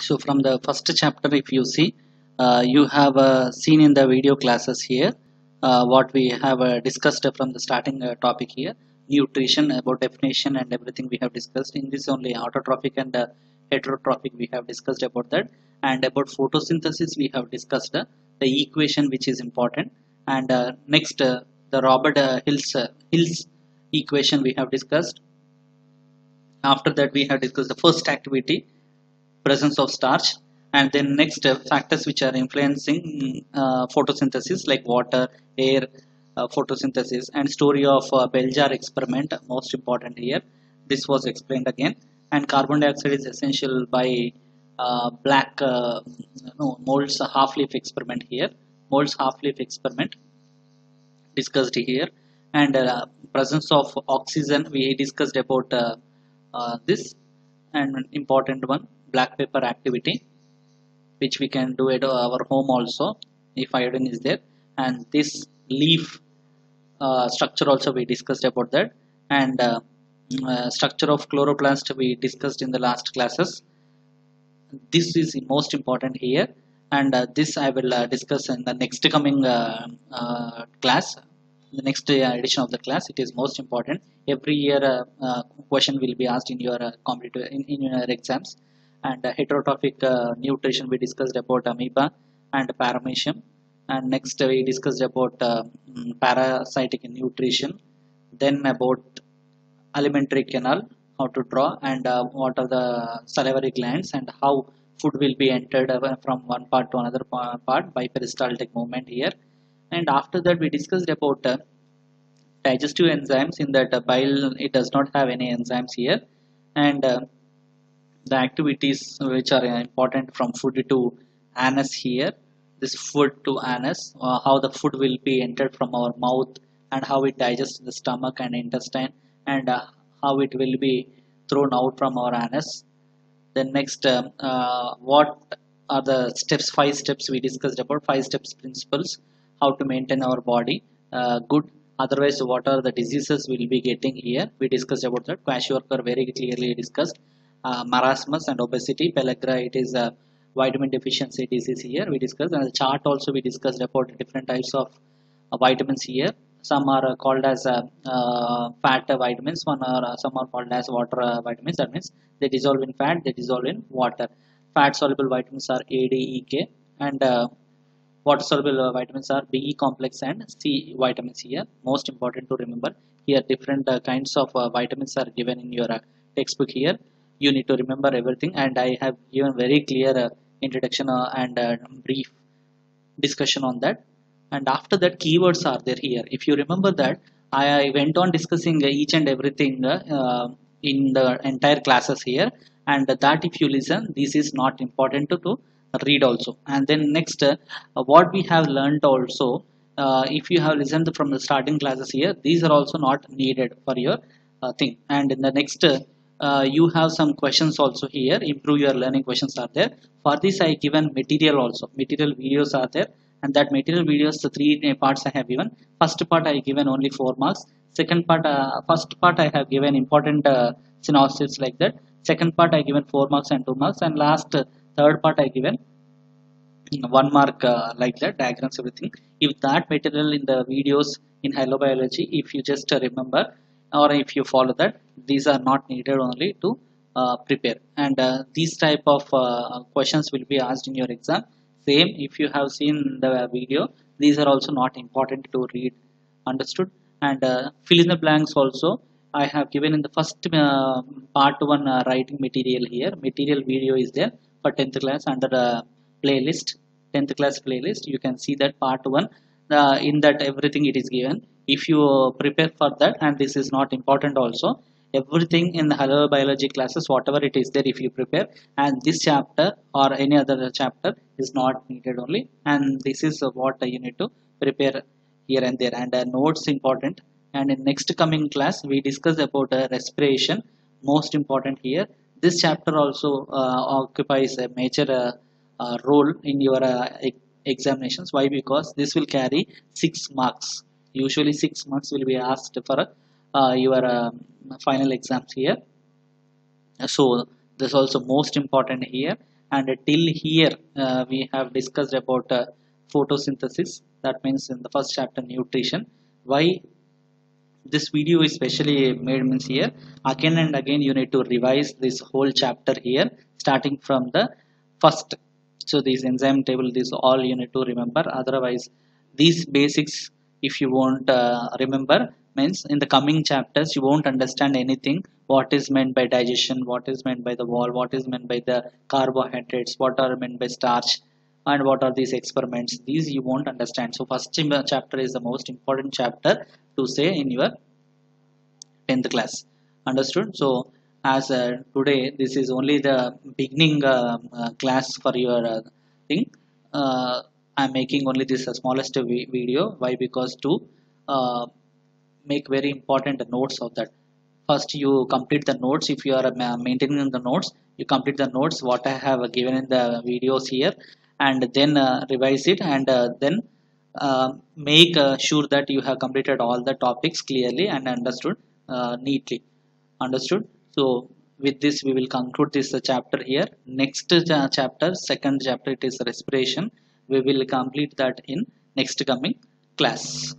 So from the first chapter, if you see, you have seen in the video classes here what we have discussed from the starting topic here, nutrition, about definition and everything we have discussed. In this only autotrophic and heterotrophic we have discussed about that, and about photosynthesis we have discussed the equation which is important, and next the Robert Hills equation we have discussed. After that we have discussed the first activity, presence of starch, and then next factors which are influencing photosynthesis like water, air, photosynthesis, and story of Bell-jar experiment, most important here. This was explained again, and carbon dioxide is essential by black no, Mold's half-leaf experiment here. Mold's half-leaf experiment discussed here, and presence of oxygen we discussed about this, and important one, black pepper activity, which we can do at our home also if iodine is there, and this leaf structure also we discussed about that, and structure of chloroplast we discussed in the last classes. This is most important here, and this I will discuss in the next coming class, the next edition of the class. It is most important. Every year question will be asked in your competitive in your exams. And heterotrophic nutrition we discussed about amoeba and paramecium, and next we discussed about parasitic nutrition, then about alimentary canal, how to draw, and what are the salivary glands and how food will be entered from one part to another part by peristaltic movement here. And after that we discussed about digestive enzymes. In that bile, it does not have any enzymes here, and the activities which are important from food to anus here, this food to anus, how the food will be entered from our mouth and how it digests the stomach and intestine, and how it will be thrown out from our anus. Then next what are the steps, 5 steps we discussed about, 5 steps principles, how to maintain our body good, otherwise what are the diseases we'll be getting here, we discussed about that. Kwashiorkor very clearly discussed marasmus and obesity. Pellagra, it is a vitamin deficiency disease here we discussed, and the chart also we discussed about different types of vitamins here. Some are called as fat vitamins, some are called as water vitamins. That means they dissolve in fat, they dissolve in water. Fat soluble vitamins are A, D, E, K, and water soluble vitamins are B, E complex and C vitamins here. Most important to remember here, different kinds of vitamins are given in your textbook here. You need to remember everything, and I have given very clear introduction and brief discussion on that. And after that, keywords are there here. If you remember that, I went on discussing each and everything in the entire classes here, and that if you listen, this is not important to read also. And then next what we have learned also, if you have listened from the starting classes here, these are also not needed for your thing. And in the next you have some questions also here, improve your learning questions are there. For this I given material also, material videos are there, and that material videos, the 3 parts I have given. First part I given only 4 marks, second part first part I have given important synopsis like that, second part I given 4 marks and 2 marks, and last third part I given 1 mark like that, diagrams, everything. If that material in the videos in hello biology, if you just remember or if you follow that, these are not needed only to prepare, and these type of questions will be asked in your exam. Same, if you have seen the video, these are also not important to read, understood. And fill in the blanks also I have given in the first part 1 writing material here. Material video is there for 10th class under playlist, 10th class playlist. You can see that part 1, in that everything it is given. If you prepare for that, and this is not important also, everything in the hello biology classes, whatever it is there, if you prepare, and this chapter or any other chapter is not needed only, and this is what you need to prepare here and there. And notes important. And in next coming class we discuss about respiration, most important here. This chapter also occupies a major role in your examinations. Why? Because this will carry 6 marks. Usually 6 marks will be asked for your final exams here. So this is also most important here. and till here we have discussed about photosynthesis. That means in the first chapter nutrition. Why this video is specially made means here again and again you need to revise this whole chapter here starting from the first. So this enzyme table, this all you need to remember. Otherwise these basics if you won't remember means in the coming chapters you won't understand anything. What is meant by digestion, what is meant by the wall, what is meant by the carbohydrates, what are meant by starch, and what are these experiments, these you won't understand. So first chapter is the most important chapter to say in your 10th class. Understood? So as today this is only the beginning class for your thing. I'm making only this smallest video. Why? Because to uh, make very important notes of that. First you complete the notes. If you are maintaining the notes, you complete the notes what I have given in the videos here, and then revise it, and then make sure that you have completed all the topics clearly and understood neatly. Understood? So with this we will conclude this chapter here. Next chapter, second chapter, it is respiration. We will complete that in next coming class.